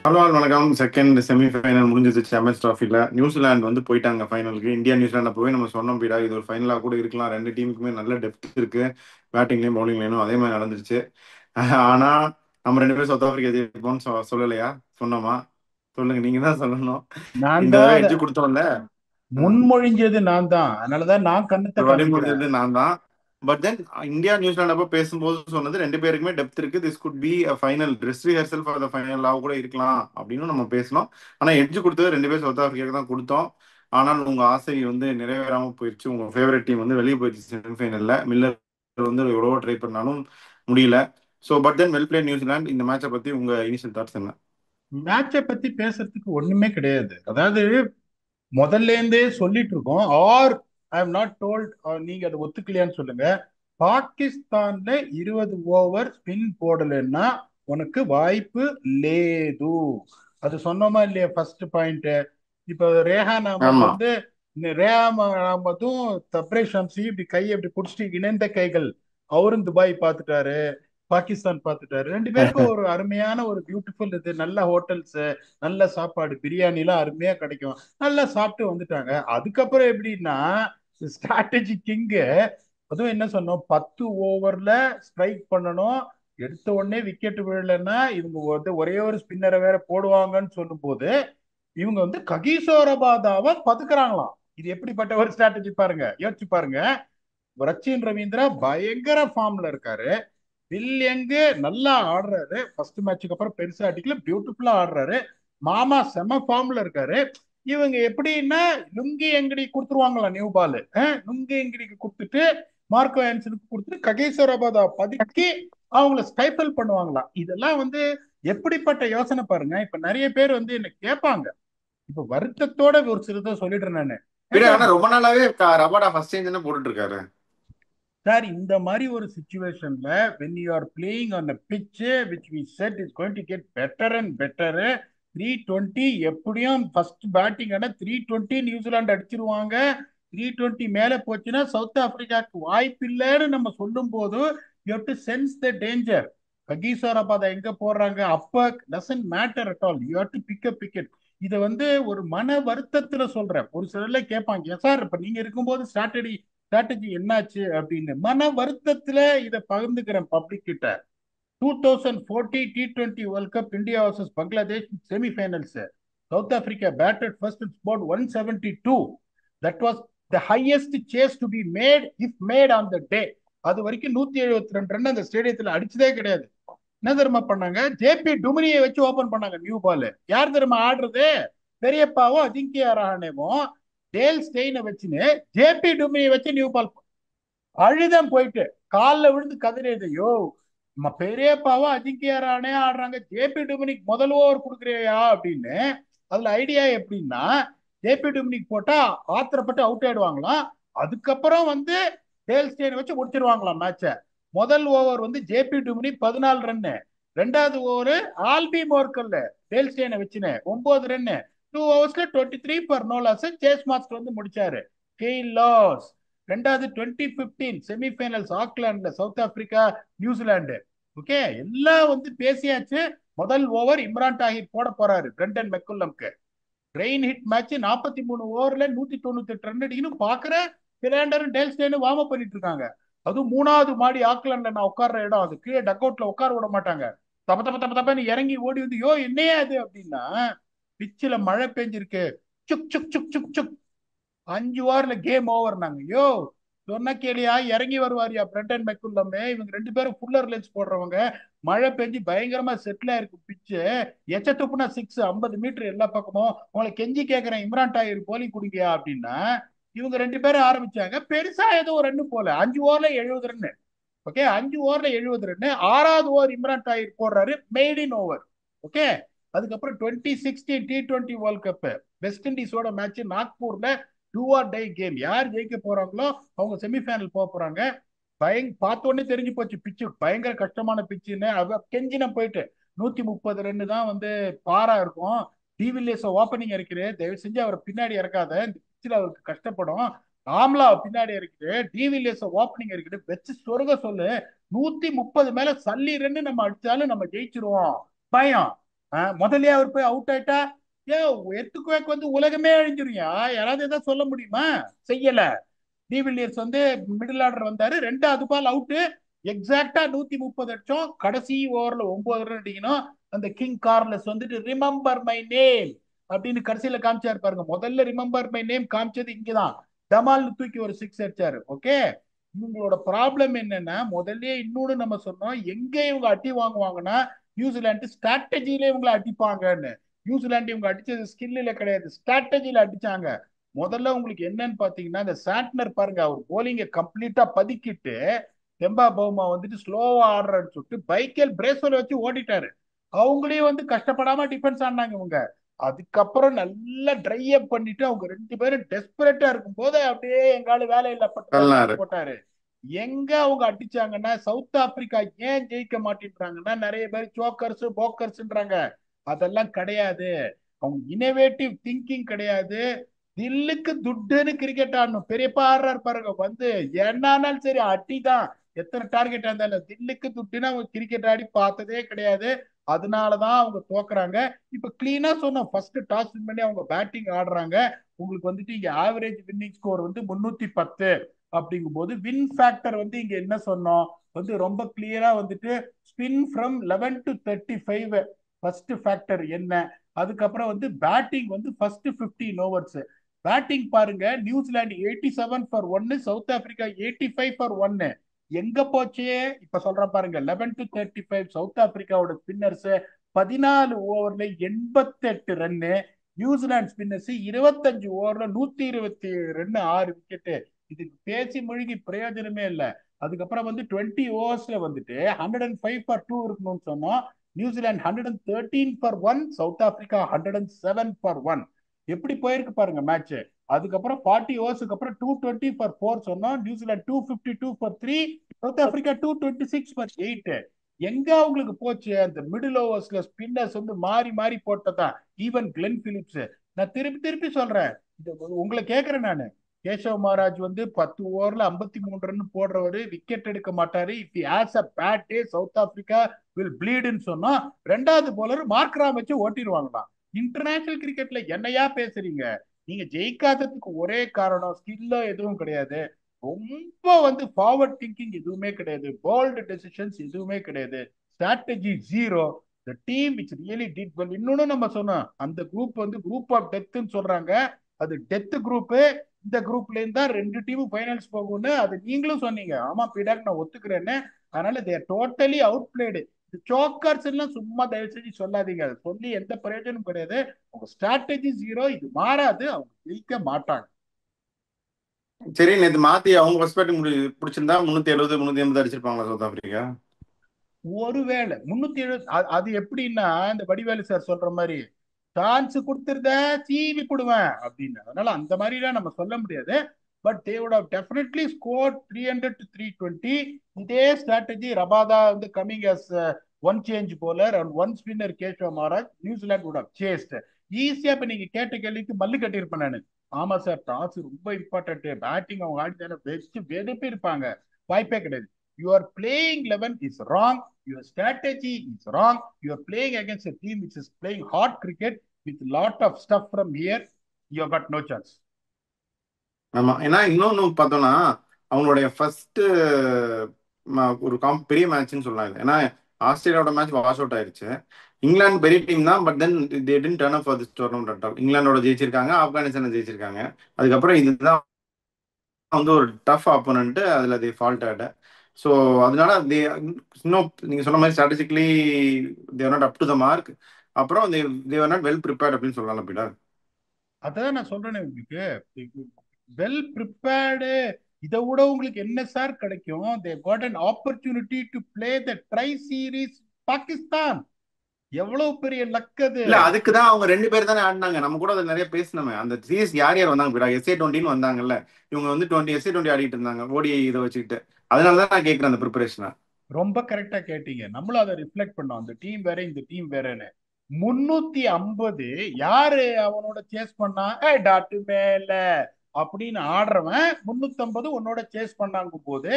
Hello வணக்கம். Second semi-final முடிஞ்சது champions டிராஃபில. New Zealand வந்து போயிட்டாங்க ஃபைனலுக்கு. இந்தியா நியூசிலாந்து போய் நம்ம சொன்னோம் பீடா, இது ஒரு ஃபைனலாக கூட இருக்கலாம். ரெண்டு டீமுக்குமே நல்ல டெப்த் இருக்கு, பேட்டிங்லையும் பவுலிங்லையும். அதே மாதிரி நடந்துருச்சு. ஆனா நம்ம ரெண்டு பேரும் சவுத் ஆப்பிரிக்கா ஜெயிப்போம்னு சொல்லலையா? சொன்னோமா? சொல்லுங்க, நீங்க தான் சொல்லணும். நான் இந்த தான் தடவை அதை எட்ஜ் கொடுத்தோம்ல. முன்மொழிஞ்சது நான் தான். அதனாலதான் நான் கண்ணத்தை காமிக்கிறேன். வழிமொழிஞ்சது நான் தான். பட் தென் இந்தியா நியூசிலாந்து அப்போ பேசும்போது சொன்னது ரெண்டு பேருக்குமே டெப்த் இருக்கு, this could be a final dress rehearsal for the ஃபைனலாக கூட இருக்கலாம் அப்படின்னு நம்ம பேசணும். ஆனா எட்ஜ் கொடுத்தது ரெண்டு பேர் சவுத் ஆப்பிரிக்காவுக்கு தான் கொடுத்தோம். ஆனால் உங்க ஆசை வந்து நிறைவேறாம போயிடுச்சு. உங்க ஃபேவரட் டீம் வந்து வெளியே போயிடுச்சு செமிஃபைனல்ல. மில்லர் வந்து எவ்வளவோ ட்ரை பண்ணாலும் முடியல. So but then well play New Zealand. இந்த மேட்சை பத்தி உங்க இனிஷியல் தாட்ஸ் என்ன? மேட்சை பத்தி பேசுறதுக்கு ஒண்ணுமே கிடையாது. அதாவது முதல்ல இருந்தே சொல்லிட்டு இருக்கோம். Or I am not told, நீங்க அதை ஒத்துக்கலையான்னு சொல்லுங்க. பாகிஸ்தான்ல 20 ஓவர் ஸ்பின் போடலைன்னா உனக்கு வாய்ப்பு லேது. அது சொன்னோமா இல்லையா? First point. இப்போ ரேஹான் அகமத் ஆமா. வந்து இந்த ரேஹான் அகமதும் தப்ரேஷ் ஷம்சி இப்படி கையை இப்படி பிடிச்சிட்டு இணைந்த கைகள். அவரும் துபாய் பார்த்துட்டாரு, பாகிஸ்தான் பார்த்துட்டாரு. ரெண்டு பேருக்கும் ஒரு அருமையான ஒரு பியூட்டிஃபுல் இது, நல்ல ஹோட்டல்ஸ், நல்ல சாப்பாடு, பிரியாணி எல்லாம் அருமையா கிடைக்கும். நல்லா சாப்பிட்டு வந்துட்டாங்க. அதுக்கப்புறம் எப்படின்னா ஸ்ட்ராட்டஜி கிங்கு. அதுவும் என்ன சொன்னோம், 10 ஓவர்ல ஸ்ட்ரைக் பண்ணணும். எடுத்த உடனே விக்கெட் விழலைன்னா இவங்க வந்து ஒரே ஒரு ஸ்பின்னரை வேற போடுவாங்கன்னு சொல்லும் போது இவங்க வந்து ககிசோரபாதாவை பதுக்குறாங்களாம். இது எப்படிப்பட்ட ஒரு ஸ்ட்ராட்டஜி பாருங்க, யோசிச்சு பாருங்க. ரச்சின் ரவீந்திரா பயங்கர ஃபார்ம்ல இருக்காரு. வில் யங்கு நல்லா ஆடுறாரு. ஃபர்ஸ்ட் மேட்சுக்கு அப்புறம் பெருசா அடிக்கல, பியூட்டிஃபுல்லா ஆடுறாரு. மாமா செம ஃபார்ம்ல இருக்காரு. இவங்க எப்படின்னா லுங்கி எங்கடி கொடுத்துருவாங்களா நியூ பால். லுங்கி எங்கடிக்கு கொடுத்துட்டு மார்க்கோ ஆன்சனுக்கு கொடுத்துட்டு ககேஸ்வரபாதா பதுக்கி அவங்கள ஸ்டைஃபல் பண்ணுவாங்களாம். இதெல்லாம் வந்து எப்படிப்பட்ட யோசனை பாருங்க. இப்ப நிறைய பேர் வந்து என்ன கேட்பாங்க. இப்ப வருத்தத்தோட ஒரு சிலதை சொல்லிடுறேன் நானு. விட ஏன்டா ஆனா ரொம்ப நாளாவே ரபாடா ஃபர்ஸ்ட் சேஞ்ச் தானே போட்டுட்டு இருக்காரு. சார், இந்த மாதிரி ஒரு சுச்சுவேஷன்ல when you are playing on a pitch which we said is going to get better and better, 320 எப்படியும் ஃபர்ஸ்ட் பேட்டிங் ஆனா 320 நியூசிலாந்து அடிச்சிருவாங்க. 320 மேல போச்சுன்னா சவுத் ஆப்பிரிக்காவுக்கு வாய்ப்பு இல்லைன்னு நம்ம சொல்லும் போது you have to sense the danger. ககீஸ்வரபாதா எங்க போடுறாங்க அப்ப doesn't matter at all, you have to pick up wicket. இதை வந்து ஒரு மன வருத்தத்துல சொல்றேன். ஒரு சிலர்ல கேட்பாங்க, சார் இப்ப நீங்க இருக்கும்போது ஸ்ட்ராட்டஜி என்னாச்சு அப்படின்னு. மன வருத்தத்துல இதை பகிர்ந்துக்கிறேன் பப்ளிக் கிட்ட. 2040 T20 world cup India versus Bangladesh semifinals. South Africa batted first and scored 172. That was the highest chase to be made if made on the day. அது வரைக்கும் 172 ரன் அந்த ஸ்டேடியத்தில் அடிச்சதே கிடையாது. என்ன தெரியுமா பண்ணாங்க? ஜேபி டுமினியை வச்சு ஓபன் பண்ணாங்க நியூ பால். யார் தெரியுமா ஆடுறது? பெரியப்பாவும் அஜிங்கியா ரஹானேவும் டேல் ஸ்டெயினை வச்சுன்னு ஜேபி டுமினியை வச்சு நியூ பால். அழுதம் போயிட்டு காலில் விழுந்து கதிரேது, யோ பெரியப்பாவும் அஜிங்கியா ரஹானே ஆடுறாங்க, ஜேபி டுமினிக் முதல் ஓவர் கொடுக்குறியா அப்படின்னு. அதுல ஐடியா எப்படின்னா ஜேபி டுமினிக் போட்டா ஆத்திரப்பட்டு அவுட் ஆயிடுவாங்களாம். அதுக்கப்புறம் வந்து டேல் ஸ்டெயினை வச்சு முடிச்சிருவாங்களாம் மேட்ச. முதல் ஓவர் வந்து ஜேபி டுமினிக் 14 ரன்னு. ரெண்டாவது ஓவர் ஆல்பி மோர்கல்ல டேல் ஸ்டெயினை வச்சுன்னு 9 run. 2 ஓவர்ஸ்ல 23 for no loss. Chase master வந்து முடிச்சாரு. கெயில் லாஸ். ரெண்டாவது 2015 semi-finals ஆக்லாண்ட்ல south Africa New Zealand. Okay, எல்லாம் வந்து பேசியாச்சு. முதல் ஓவர் இம்ரான் தாஹிர் போட போறாரு பிரண்டன் மெக்குல்லம்க்கு. ரெயின் ஹிட் மேட்ச் 43 ஓவர்ல 198 ரன் அடிக்கணும் பாக்குற. பிலாண்டரும் டேல்ஸ்டேனும் வார்ம் அப் பண்ணிட்டு இருக்காங்க. அதுவும் மூணாவது மாடி ஆக்லாண்ட்ல நான் உட்கார்ற இடம், அது கீழே டக் அவுட்ல உட்கார விட மாட்டாங்க. தப்ப தப்ப தப்ப தப்பன்னு இறங்கி ஓடி வந்து, யோ என்னையா அது அப்படின்னா, பிச்சில் மழை பெஞ்சிருக்கு. சுக் சுக் சுக் சுக் சுக். 5 ஓவர்ல கேம் ஓவர் நாங்க. யோ சொன்ன கேளியா, இறங்கி வருவாரியா பிரண்டன் மெக்குல்லமே. இவங்க ரெண்டு பேரும் ஃபுல்லர் லென்ஸ் போடுறவங்க. மழை பெஞ்சு பயங்கரமா செட்டில் ஆயிருக்கு பிச்சு. எச்ச துப்புனா 6 50 மீட்டர் எல்லா பக்கமும். உங்களை கெஞ்சி கேட்கிறேன் இம்ரான் டாயர் போலி குடிங்கயா அப்படின்னா. இவங்க ரெண்டு பேரும் ஆரம்பிச்சாங்க. பெருசா ஏதோ ஒரு ரன்னு போல, 5 ஓவர்ல 70 ரன்னு. ஓகே, 5 ஓவர்ல 70 ரன்னு. ஆறாவது ஓவர் இம்ரான் தாயிர் போடுறாரு, மெய்ட் இன் ஓவர். ஓகே. அதுக்கப்புறம் 2016 T20 வேர்ல்ட் கப் வெஸ்ட் இண்டீஸோட மேட்ச் நாக்பூர்ல. Do or die game. யார் ஜெயிக்க போறாங்களோ அவங்க செமிஃபைனல் போக போறாங்க. பார்த்த உடனே தெரிஞ்சு போச்சு பிச்சு பயங்கர கஷ்டமான பிச்சுன்னு. கெஞ்சின போயிட்டு 130 ரன்னு தான் வந்து பாரா இருக்கும். டிவில்லியர்ஸ் ஓப்பனிங் இறக்குது, தயவு செஞ்சு அவரை பின்னாடி இறக்காத, இந்த பிச்சில் அவருக்கு கஷ்டப்படும். ஆம்லா பின்னாடி இருக்குது, டிவில்லியர்ஸ் ஓப்பனிங் இருக்குது, வச்சு சொருக சொல்லு. 130 மேல சல்லி ரன்னு நம்ம அடிச்சாலும் நம்ம ஜெயிச்சிருவோம். பயம். முதல்லயே அவர் போய் அவுட் ஆயிட்டா ஏ எத்துக்குவேக்கு வந்து உலகமே அழிஞ்சிருயா. யாராவது எதாவது சொல்ல முடியுமா? செய்யல. டிவில்லியர்ஸ் வந்து மிடில் ஆர்டர் வந்தாரு, ரெண்டாவது பால் அவுட்டு. எக்ஸாக்டா 130 அடிச்சோம். கடைசி ஓவர்ல 9 ரன் அடிக்கணும். அந்த கிங் கார்லஸ் வந்துட்டு ரிமெம்பர் மை நேம் அப்படின்னு கடைசியில காமிச்சாரு பாருங்க. முதல்ல ரிமெம்பர் மை நேம் காமிச்சது இங்கதான். டமால்னு தூக்கி ஒரு சிக்ஸ் அடிச்சாரு. ஓகே. இவங்களோட ப்ராப்ளம் என்னன்னா, முதல்ல இன்னொன்னு நம்ம சொன்னோம், எங்க இவங்க அடி வாங்குவாங்கன்னா நியூசிலாந்து ஸ்ட்ராட்டஜியில இவங்களை அடிப்பாங்கன்னு. நியூசிலாந்து இவங்க அடிச்சது ஸ்கில்ல கிடையாது, ஸ்ட்ராட்டஜியில அடிச்சாங்க. முதல்ல உங்களுக்கு என்னன்னு பாத்தீங்கன்னா, இந்த சாட்னர் பாருங்க, அவர் போலிங்க கம்ப்ளீட்டா பதுக்கிட்டு தெம்பா பவுமா வந்துட்டு ஸ்லோவா ஆடுறன்னு சொல்லிட்டு பைக்கேல் பிரேஸ்வெல் வச்சு ஓடிட்டாரு. அவங்களையும் வந்து கஷ்டப்படாம டிஃபென்ஸ் ஆடினாங்க இவங்க. அதுக்கப்புறம் நல்லா ட்ரை அப் பண்ணிட்டு அவங்க ரெண்டு பேரும் டெஸ்பரேட்டா இருக்கும் போது அப்படியே எங்கால வேலை இல்ல பட்டதாரி தூக்கி தள்ளினாரு. போட்டாரு. எங்க அவங்க அடிச்சாங்கன்னா, சவுத் ஆப்பிரிக்கா ஏன் ஜெயிக்க மாட்டேன்றாங்கன்னா, நிறைய பேர் சோக்கர்ஸ் போக்கர்ஸ்ன்றாங்க. அதெல்லாம் கிடையாது. அவங்க இனோவேட்டிவ் திங்கிங் கிடையாது. தில்லுக்கு துட்டுன்னு கிரிக்கெட் ஆடணும். பெரியப்பா ஆடுறாரு பாருங்க வந்து, என்னானாலும் சரி அடிதான். எத்தனை டார்கெட் இருந்தாலும் தில்லுக்கு துட்டுன்னு அவங்க கிரிக்கெட் ஆடி பார்த்ததே கிடையாது. அதனாலதான் அவங்க தோக்குறாங்க. இப்ப கிளீனா சொன்னோம், ஃபர்ஸ்ட் டாஸ் வின் பண்ணி அவங்க பேட்டிங் ஆடுறாங்க. உங்களுக்கு வந்துட்டு இங்க ஆவரேஜ் வின்னிங் ஸ்கோர் வந்து 310. அப்படிங்கும் போது வின் ஃபேக்டர் வந்து இங்க என்ன சொன்னோம் வந்து ரொம்ப கிளியரா வந்துட்டு spin from 11 to 35 first factor என்ன. அதுக்கப்புறம் வந்து பேட்டிங் வந்து ஃபர்ஸ்ட் 15 ஓவர்ஸ் பேட்டிங் பாருங்க. New Zealand 87 for 1, south Africa 85 for 1. எங்க போச்சு இப்ப சொல்றேன் பாருங்க. 11 to 35 சவுத் ஆப்பிரிக்காவோட ஸ்பின்னர்ஸ் 14 ஓவர்ல 88 ரன்னு. நியூசிலாந்து ஸ்பின்னர்ஸ் 25 ஓவர்ல 127 ரன், 6 விக்கெட்டு. இதுக்கு பேசி மூழ்கி பிரயோஜனமே இல்லை. அதுக்கப்புறம் வந்து 20 ஓவர்ஸ்ல வந்துட்டு 105 for 2 இருக்கணும்னு சொன்னோம். New Zealand 113 for 1, south Africa 107 for 1. எப்படி போயிருக்கு பாருங்க மேட்ச். அதுக்கப்புறம் 40 ஓவர்ஸ்க்கு அப்புறம் 220 for 4 சொன்னோம். New Zealand 252 for 3, south Africa 226 for 8. எங்க அவங்களுக்கு போச்சு அந்த மிடில் ஓவர்ஸ்ல ஸ்பின்னர்ஸ் வந்து மாறி மாறி போட்டதா. Even Glenn Phillips. நான் திருப்பி திருப்பி சொல்றேன், உங்களை கேட்கிறேன் நானு. கேசவ் மகாராஜ் வந்து 10 ஓவர்ல 53 ரன் போடுறவரு, விக்கெட் எடுக்க மாட்டாரு. If has a bad day South Africa will ப்ளீடுன்னு சொன்னா, ரெண்டாவது போலர் மார்க்ராம் வச்சு ஓட்டிடுவாங்களாம். இன்டர்நேஷனல் கிரிக்கெட்ல என்னையா பேசுறீங்க? நீங்க ஜெயிக்காததுக்கு ஒரே காரணம் ஸ்கில்ல எதுவும் கிடையாது. ரொம்ப வந்து ஃபார்வர்ட் திங்கிங் எதுவுமே கிடையாது. போல்டு டெசிஷன்ஸ் எதுவுமே கிடையாது. Strategy zero. The team which really did well. இன்னொன்னு நம்ம சொன்னோம், அந்த குரூப் வந்து குரூப் ஆஃப் டெத்ன்னு சொல்றாங்க. அது டெத் குரூப். இந்த குரூப்ல இருந்தா ரெண்டு டீமும் ஃபைனல்ஸ் போகும்னு அது நீங்களும் சொன்னீங்க. ஆமா பீடாக், நான் ஒத்துக்கிறேன்னு. அதனால தேர் டோட்டலி அவுட் பிளேடு. சோக்கர்ஸ் எல்லாம் சும்மா தயவு செஞ்சு சொல்லாதீங்க. அதை சொல்லி எந்த பிரயோஜனமும் கிடையாது. உங்க ஸ்ட்ராட்டஜி ஜீரோ. இது மாறாது. அவங்க ஜெயிக்க மாட்டாங்க. சரி, நேற்று மாத்தி அவங்க ஃபர்ஸ்ட் பேட்டிங் பிடிச்சிருந்தா 370 380 அடிச்சிருப்பாங்களா சவுத் ஆப்பிரிக்கா? ஒருவேளை 370 அது எப்படின்னா, இந்த வடிவேலு சார் சொல்ற மாதிரி சான்ஸ் கொடுத்துருந்த சீவி போடுவேன் அப்படின்னு. அதனால அந்த மாதிரிலாம் நம்ம சொல்ல முடியாது. But they would have definitely score 300 to 320. இதே ஸ்ட்ராட்டஜி ரபாதா வந்து coming as one change bowler and one spinner Keshav Maharaj, New Zealand would have chased ஈஸியா. இப்ப நீங்க கேட்ட கேள்விக்கு மல்லு கட்டியிருப்பேன் நான். ஆமா சார், டாஸ் ரொம்ப இம்பார்ட்டன்ட். பேட்டிங் அவங்க ஆடி வச்சு வெறுப்பி இருப்பாங்க. வாய்ப்பே கிடையாது. Your playing 11 is wrong. Your strategy is wrong. You are playing against a team which is playing hard cricket with lot of stuff from here. You have got no chance. ஆமா, ஏன்னா இன்னொன்னு பார்த்தோம்னா அவங்களுடைய ஃபர்ஸ்ட் ஒரு பெரிய மேட்ச்னு சொல்லலாம் இது. ஏன்னா ஆஸ்திரேலியாவோட மேட்ச் வாஷ் அவுட் ஆயிருச்சு. இங்கிலாந்து பெரிய டீம் தான், but then they didn't turn up for this tournament at all. இங்கிலாந்தோட ஜெயிச்சிருக்காங்க, ஆப்கானிஸ்தானை ஜெயிச்சிருக்காங்க. அதுக்கப்புறம் இதுதான் வந்து ஒரு டஃப் ஆப்போனன்ட். அதுல தே ஃபால்ட் ஆட. ஸோ அதனால தே இன்னும் நீங்க சொன்ன மாதிரி strategically there not up to the mark. அப்புறம் தேர் நாட் வெல் ப்ரிப்பேர்ட் அப்படின்னு சொல்லலாம் பீடா. அதான் நான் சொல்றேனே உங்களுக்கு, வெல் ப்ரிப்பேர்டு. இதை விட உங்களுக்கு என்ன சார் கிடைக்கும்? They got an opportunity to play the try series Pakistan. எவ்வளவு பெரிய லக் அது. இல்ல, அதுக்கு தான் அவங்க ரெண்டு பேர் தானே ஆடினாங்க. நம்ம கூட அதை நிறைய பேசினோமே. அந்த சீரீஸ் யார் யார் வந்தாங்க பீடா? SA-20 வந்தாங்கல்ல. இவங்க வந்து 20 SA-20 ஆடிட்டு இருந்தாங்க, ஓடிஐ இதை வச்சுக்கிட்டு. அதனால தான் நான் கேட்கிறேன் அந்த ப்ரிப்பரேஷனை. ரொம்ப கரெக்டா கேட்டீங்க. நம்மளும் அதை ரிஃப்ளெக்ட் பண்ணோம், அந்த டீம் வேற இந்த டீம் வேறன்னு. 350 யாரு அவனோட சேஸ் பண்ணா? டாட்டு மேல அப்படின்னு ஆடுறவன் 350 உன்னோட சேஸ் பண்ணாங்க போது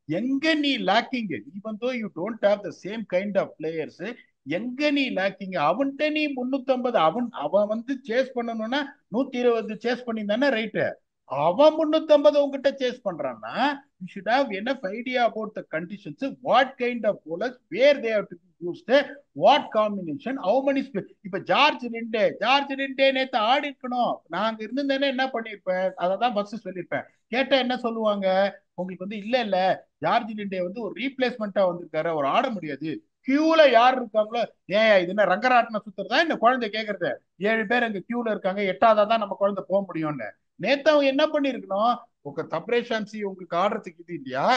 எங்க நீ lacking. Even though you don't have the same kind of players, எங்க நீ லேக்கிங்க? அவன்கிட்ட நீ 350, அவன் வந்து சேஸ் பண்ணணும்னா 120 சேஸ் பண்ணியிருந்தானே ரைட்டு. அவன் 350 உங்ககிட்ட சேஸ் பண்றான்னா you should have enough idea about the conditions, what kind of bowlers, where they have to be used, what combination, how many இப்ப ஜார்ஜ் லிண்டே நேத்து ஆடி இருக்கணும். நாங்க இருந்திருந்தேனே என்ன பண்ணிருப்பேன், அததான் ஃபர்ஸ்ட் சொல்லியிருப்பேன். கேட்டா என்ன சொல்லுவாங்க உங்களுக்கு வந்து, இல்ல ஜார்ஜ் லிண்டே வந்து ஒரு ரீப்ளேஸ்மெண்டா வந்திருக்காரு, அவர் ஆட முடியாது. கியூல யார் இருக்காங்களோ, ஏன் இது என்ன ரங்கராட்டின சுத்துறதா இந்த குழந்தை கேக்குறது? 7 பேர் அங்க கியூல இருக்காங்க, 8ஆவதா தான் நம்ம குழந்தை போக முடியும்னு. நேத்து அவங்க என்ன பண்ணிருக்கணும், உங்க தப்ரேஷான்சி உங்களுக்கு ஆடுறதுக்கு இது இல்லையா,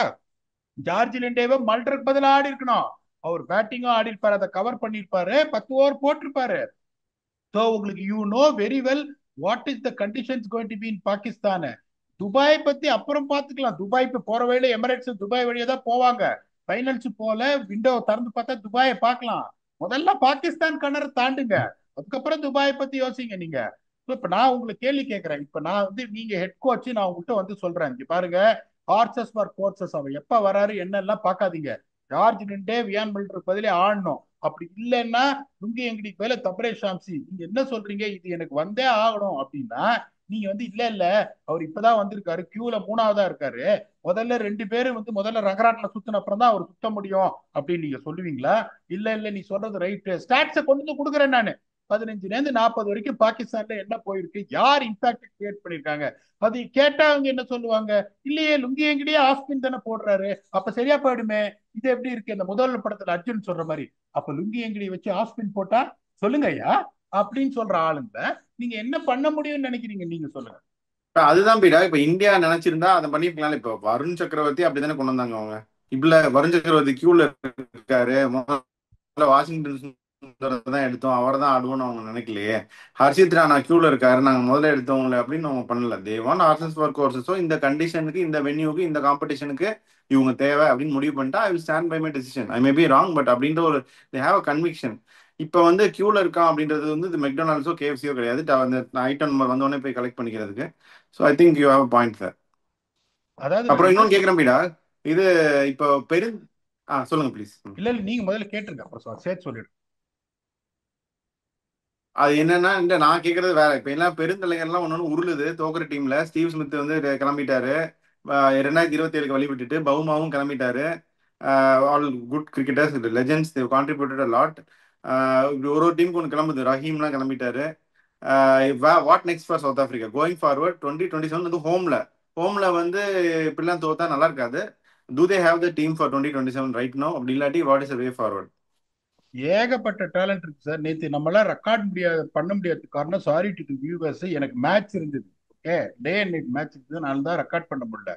ஜார்ஜ் லிண்டேவை மல்டருக்கு பதிலா ஆடி இருக்கணும். அவர் பேட்டிங்கும் ஆடி இருப்பாரு, அதை கவர் பண்ணிருப்பாரு, 10 ஓவர் போட்டிருப்பாரு. ஸோ உங்களுக்கு you know very well what is the conditions going to be in Pakistan. Dubai பத்தி அப்புறம் பார்த்துக்கலாம். துபாய் இப்ப போற வழியில எமிரேட்ஸ் துபாய் வழியா தான் போவாங்க. ஃபைனல்ஸ் போல விண்டோ திறந்து பார்த்தா துபாயை பார்க்கலாம். முதல்ல பாகிஸ்தான் கணரை தாண்டுங்க, அதுக்கப்புறம் துபாயை பத்தி யோசிங்க நீங்க. இப்ப நான் உங்களுக்கு கேள்வி கேட்கிறேன். இப்ப நான் வந்து நீங்க ஹெட் கோச், நான் உங்ககிட்ட வந்து சொல்றேன், இங்க பாருங்க, ஹார்சஸ் ஃபார் கோர்சஸ். அவர் எப்ப வராரு என்னெல்லாம் பார்க்காதீங்க. ஜார்ஜ் லிண்டே வியான் மில்டருக்கு பதிலே ஆடணும். அப்படி இல்லைன்னா லுங்கி எங்கடிக்கு மேல தப்ரே ஷாம்சி, நீங்க என்ன சொல்றீங்க, இது எனக்கு வந்தே ஆகணும் அப்படின்னா, நீங்க வந்து இல்ல அவர் இப்பதான் வந்திருக்காரு, கியூல 3ஆவதா இருக்காரு, முதல்ல 2 பேரும் வந்து முதல்ல ரங்கராட்ல சுத்தின அப்புறம் தான் அவர் சுத்த முடியும் அப்படின்னு நீங்க சொல்லுவீங்களா? இல்ல நீ சொல்றது ரைட்டு, ஸ்டாட்ஸை கொண்டு வந்து கொடுக்குறேன் நானு. 15ல இருந்து 40 வரைக்கும் பாகிஸ்தான்ல என்ன போயிருக்கு, யார் இம்பாக்ட் கிரியேட் பண்ணிருக்காங்க, அது கேட்டா அவங்க என்ன சொல்லுவாங்க, இல்லையே லுங்கி எங்கடியே ஆஸ்பின் தானே போடுறாரு, அப்ப சரியா போயிடுமே. இது எப்படி இருக்கு, இந்த முதல் படத்துல அர்ஜுன் சொல்ற மாதிரி, அப்ப லுங்கி எங்கடி வச்சு ஆஸ்பின் போட்டா சொல்லுங்க ஐயா அப்படின்னு சொல்ற ஆளுங்க நீங்க என்ன பண்ண முடியும்னு நினைக்கிறீங்க, நீங்க சொல்லுங்க. அதுதான் பீடா. இப்ப இந்தியா நினைச்சிருந்தா அதை பண்ணிருக்கலாம். இப்ப வருண் சக்கரவர்த்தி அப்படித்தானே கொண்டு வந்தாங்க அவங்க. இப்ப வருண் சக்கரவர்த்தி கியூல இருக்காரு, முதல்ல வாஷிங்டன் சுந்தர் தான் எடுத்தோம், அவரை தான் ஆடுவோம்னு அவங்க நினைக்கலையே. ஹர்ஷித் ராணா கியூல இருக்காரு, நாங்க முதல்ல எடுத்தவங்களே அப்படின்னு அவங்க பண்ணல. தேவான் ஆர்சன்ஸ் ஃபார் கோர்சஸோ இந்த கண்டிஷனுக்கு, இந்த வென்யூக்கு, இந்த காம்படிஷனுக்கு இவங்க தேவை அப்படின்னு முடிவு பண்ணிட்டா, I will stand by my decision. I may be wrong, but அப்படின்ற ஒரு தே ஹேவ் அ கன்விக்ஷன். இப்ப வந்து கியூல இருக்கான் அப்படின்றது வந்து இது மெக்டொனால்ட்ஸோ கேஎஃப்சியோ கிடையாது. அந்த ஐட்டம் நம்பர் வந்தோடனே போய் கலெக்ட் பண்ணிக்கிறதுக்கு. So I think you have point sir. அதாவது நான் அப்புறம் என்ன இன்னொன்னு கேட்குறேன் பீடா, இது இப்போ சொல்லுங்க ப்ளீஸ். இல்ல நீங்க முதல்ல கேட்டுருங்க, அப்புறம் சேர்த்து சொல்லிடுங்க. அது என்னன்னா, இந்த நான் கேட்கறது வேற. இப்ப எல்லாம் பெருந்தலைகள்லாம் ஒன்னொன்னு உருளுது தோக்குற டீம்ல. ஸ்டீவ் ஸ்மித் வந்து கிளம்பிட்டாரு, 2027க்கு வழி விட்டுட்டு. பவுமாவும் கிளம்பிட்டாரு. All good cricketers, legends, they contributed a lot. ஒரு ஒரு டீமுக்கு ஒன்று கிளம்புது. ரஹீம்லாம் கிளம்பிட்டாரு. What next for South Africa going forward 2027 வந்து ஹோம்ல வந்து இப்படிலாம் தோத்தா நல்லா இருக்காது. Do they have the team for 2027 right no? அப்படி இல்லாட்டி வாட் இஸ் வே ஃபார்வர்ட்? ஏகப்பட்ட டேலண்ட் இருக்கு சார். நேற்று நம்மளால ரெக்கார்ட் பண்ண முடியாத காரணம், சாரி டு வியூவர்ஸ், எனக்கு மேட்ச் இருந்தது. Okay, day and night match இருந்தது, அதனால தான் ரெக்கார்ட் பண்ண முடியல.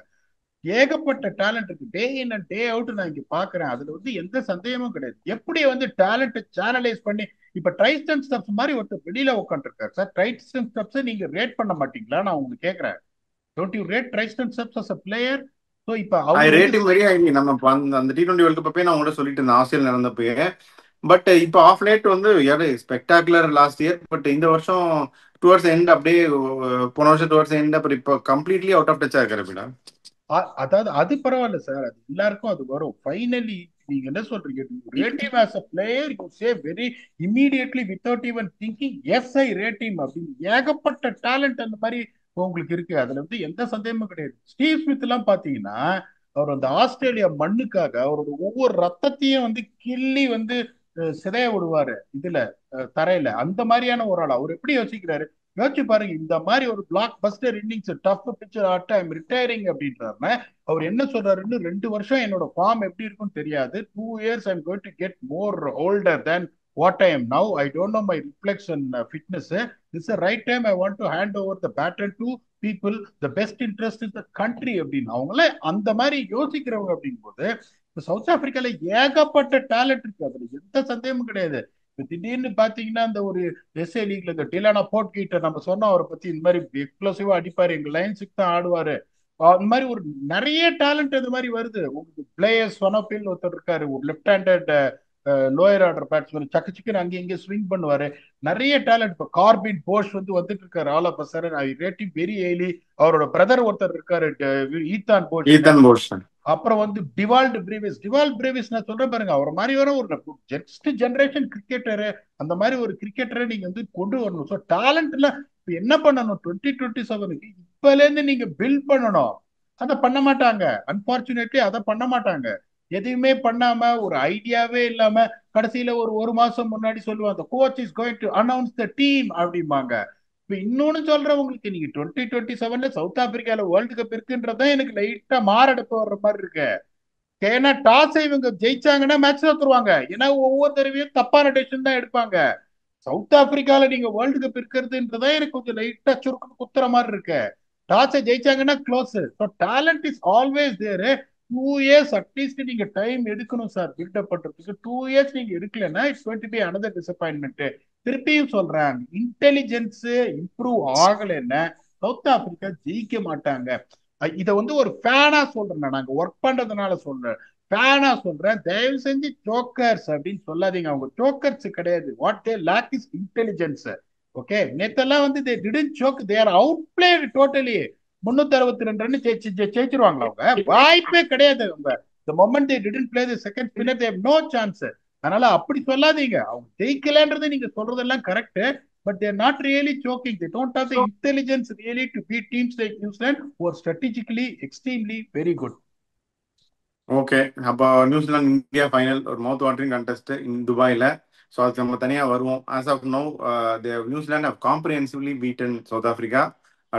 ஏகப்பட்ட டேலண்ட் இருக்கு, டே இன் அண்ட் டே அவுட் நான் இங்க பாக்குறேன். அதுல வந்து எந்த சந்தேகமும் கிடையாது. எப்படி வந்து டேலண்ட் சேனலைஸ் பண்ணி, இப்ப ட்ரைஸ்டன் ஸ்டப்ஸ் மாதிரி ஒருத்தர் வெளியில உட்காந்துருக்காரு சார். ட்ரைஸ்டன் ஸ்டப்ஸ் நீங்க ரேட் பண்ண மாட்டீங்களா, நான் உங்களுக்கு கேட்கறேன். Don't you rate Tristan Stubbs as a player? So இப்ப ஐ அவர் வந்து ரேட் இம் வெரி ஹைலி. நம்ம அந்த T20 வேர்ல்ட் கப்பே நான் உங்கள்கிட்ட சொல்லிட்டு இருந்தேன், ஆஸ்திரேலியா நடந்தப்பயே. பட் இப்போ ஆஃப் லேட் வந்து ஸ்பெக்டாகுலர் லாஸ்ட் இயர். பட் இந்த வருஷம் டுவர்ட்ஸ் எண்ட் அப்படியே, போன வருஷம் டுவர்ட்ஸ் எண்ட், அப்புறம் இப்போ கம்ப்ளீட்லி அவுட் ஆஃப் டச் ஆகிற அப்படின்னா. அதாவது அது பரவாயில்ல சார், அது எல்லாருக்கும் அது வரும் ஃபைனலி. நீங்க என்ன சொல்றீங்க, rate him as a player, you say very immediately without even thinking, yes I rate him அப்படின்னு. ஏகப்பட்ட டேலண்ட் அந்த மாதிரி உங்களுக்கு இருக்கு, அதுல வந்து எந்த சந்தேகமும் கிடையாது. ஸ்டீவ் ஸ்மித் எல்லாம் பாத்தீங்கன்னா, அவர் அந்த ஆஸ்திரேலியா மண்ணுக்காக அவரோட ஒவ்வொரு ரத்தத்தையும் வந்து கிள்ளி வந்து சிதைய விடுவாரு இதுல, தரையில. அந்த மாதிரியான ஒரு ஆள். அவர் எப்படி யோசிக்கிறாரு யோசிச்சு பாருங்க. இந்த மாதிரி ஒரு black Bastar innings, tough picture ஆட்ட ஐம் ரிட்டையரிங் அப்படின்றாருன்னா, அவர் என்ன சொல்றாருன்னு, 2 வருஷம் என்னோட ஃபார்ம் எப்படி இருக்கும்னு தெரியாது, 2 years I'm going to get more older than what I am now, I don't know my reflection fitness, this right time I want to hand over the baton to people, the best interest in the country அப்படின்னு. அவங்கள அந்த மாதிரி யோசிக்கிறவங்க அப்படிங்கும் போது, இப்ப south ஆப்பிரிக்கால ஏகப்பட்ட talent இருக்கு, அதுல எந்த சந்தேகமும் கிடையாது. இப்ப திடீர்னு பாத்தீங்கன்னா, இந்த ஒரு எஸ்ஏ லீக்ல இந்த டிலானா போர்ட் கிட்ட நம்ம சொன்னோம் அவரை பத்தி, இந்த மாதிரி எக்ஸ்ப்ளோசிவா அடிப்பாரு, எங்க லைன்ஸுக்கு தான் ஆடுவாரு, அந்த மாதிரி ஒரு நிறைய டேலண்ட் அந்த மாதிரி வருது உங்களுக்கு. பிளேயர்ஸ் சொனோபில் ஒருத்தர் இருக்காரு, ஒரு left handed lower order batsman, சக்கு சிக்கன் அங்கே இங்கே ஸ்விங் பண்ணுவாரு. நிறைய டேலண்ட். இப்போ கார்பின் போஷ் வந்து வந்துட்டு இருக்காரு, all of a sudden I rating very highly. அவரோட பிரதர் ஒருத்தர் இருக்காரு, ஈத்தான் போஷ். Ethan bolt. அப்புறம் வந்து டிவால்ட் பிரேவிஸ் நான் சொல்றேன் பாருங்க, அவர் மாதிரி வர ஒரு நெக்ஸ்ட் ஜெனரேஷன் கிரிக்கெட்டரு, அந்த மாதிரி ஒரு கிரிக்கெட்டரை நீங்க வந்து கொண்டு வரணும். ஸோ டேலண்ட்ல இப்ப என்ன பண்ணணும், 2027க்கு இப்பல இருந்து நீங்க பில்ட் பண்ணணும். அதை பண்ண மாட்டாங்க, அன்பார்ச்சுனேட்லி அதை பண்ண மாட்டாங்க. எதையுமே பண்ணாம ஒரு ஐடியாவே இல்லாம கடைசியில ஒரு ஒரு மாசம் முன்னாடி சொல்லுவாங்க coach is going to announce the team அப்படிம்பாங்க. இப்ப இன்னொன்னு சொல்றேன் உங்களுக்கு, நீங்க 2027ல சவுத் ஆப்பிரிக்கால வேர்ல்டு கப் இருக்குன்றதான் எனக்கு லைட்டா மாரடைப்பு வர்ற மாதிரி இருக்கு. ஏன்னா டாஸ் இவங்க ஜெயிச்சாங்கன்னா மேட்ச் தோத்துருவாங்க. ஏன்னா ஒவ்வொரு தடவையும் தப்பான டெசிஷன் தான் எடுப்பாங்க. சவுத் ஆப்பிரிக்கால நீங்க வேர்ல்டு கப் இருக்கிறதுன்றதா எனக்கு கொஞ்சம் லைட்டா சுருக்கு குத்துற மாதிரி இருக்கு. டாஸை ஜெயிச்சாங்கன்னா close. So talent is always there. 2 years at least நீங்க டைம் எடுக்கணும் சார் பில்டப் பண்றதுக்கு. 2 இயர்ஸ் நீங்க எடுக்கலன்னா it's going to be another disappointment. திருப்பியும் சொல்றேன், இன்டெலிஜென்ஸ் இம்ப்ரூவ் ஆகலைன்னா சவுத் ஆப்பிரிக்கா ஜெயிக்க மாட்டாங்க. இதை வந்து ஒரு ஃபேனா சொல்றேன், நாங்க ஒர்க் பண்றதுனால சொல்றேன். ஃபேனா சொல்றேன், தயவு செஞ்சு ஜோக்கர்ஸ் அப்படின்னு சொல்லாதீங்க. அவங்க ஜோக்கர்ஸ் கிடையாது. What they lack is intelligence. Okay, நேத்தெல்லாம் வந்து they didn't joke, they are outplayed totally. 362 run ஜெயிச்சிருவாங்களா? அவங்க வாய்ப்பே கிடையாது. அவங்க the moment they didn't play the second spinner they have no chance. அதனால அப்படி சொல்லாதீங்க. அவங்க ஜெயிக்கலன்றது நீங்க சொல்றதெல்லாம் correct, but they're not really joking. They don't have the intelligence really to beat teams like New Zealand who are strategically extremely very good. Okay, அப்போ New Zealand India final ஒரு மவுத் watering contest இன் துபாயில். So அதுக்கு நம்ம தனியாக வருவோம். As of no New Zealand have காம்ப்ரிஹென்சிவ்லி beaten south Africa.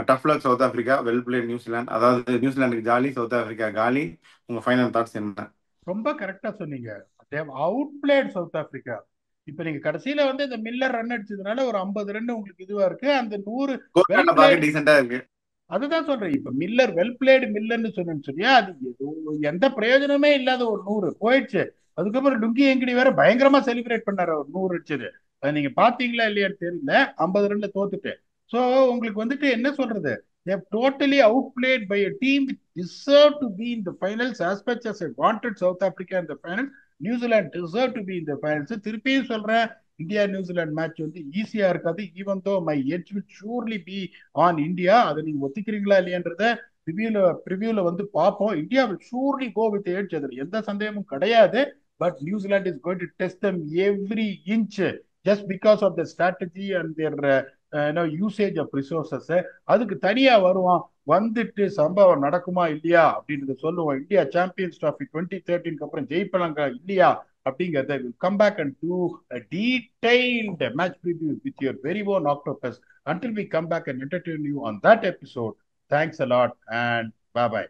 Tough luck south Africa, well plate New Zealand. அதாவது நியூசிலாந்துக்கு jolly, south Africa காலி. உங்கள் ஃபைனல் தாட்ஸ் என்ன? ரொம்ப கரெக்டா சொன்னீங்க. Out played South Africa. இப்ப நீங்க கடைசியில வந்து இந்த மில்லர் ரன் அடிச்சதுனால ஒரு 50 ரன் உங்களுக்கு இதுவா இருக்கு. அந்த 100 வெல் பார்க்க பிளேட். டீசெண்டா இருக்கு. அதுதான் சொல்றேன், இப்ப மில்லர் வெல் பிளேடு மில்லர்னு சொன்னேன்னு சொல்லியா, அது எந்த பிரயோஜனமே இல்லாத ஒரு 100 போயிடுச்சு. அதுக்கப்புறம் லுங்கி எங்கடி வேற பயங்கரமா செலிப்ரேட் பண்ணாரு அவர் 100 அடிச்சது. அது நீங்க பாத்தீங்களா இல்லையான்னு தெரியல. 50 ரன்ல தோத்துட்டு. சோ உங்களுக்கு வந்துட்டு என்ன சொல்றது, they have totally outplayed by a team which deserved to be in the finals as much as I wanted South Africa in the finals. New Zealand deserved to be in the finals. திருப்பியும் சொல்றேன், India New Zealand match வந்து ஈஸியா இருக்காது. Even though my edge will surely be on India. அதை நீங்க ஒத்துக்கிறீங்களா இல்லையன்றத ரிவ்யூல வந்து பார்ப்போம். India will surely go with edge, அதுல எந்த சந்தேகமும் கிடையாது. But New Zealand is going to test them every inch just because of the strategy and their usage of resources. அதுக்கு தனியா வருவான், வந்துட்டு சம்பவம் நடக்குமா இல்லையா அப்படின்றத சொல்லுவோம். இந்தியா சாம்பியன்ஸ் டிராஃபி 2013 அப்புறம் ஜெயிப்பலாங்க இல்லையா அப்படிங்கிறத will come back and do a detailed match preview with your very own Octopus. Until we come back and entertain you on that episode, thanks a lot and bye bye.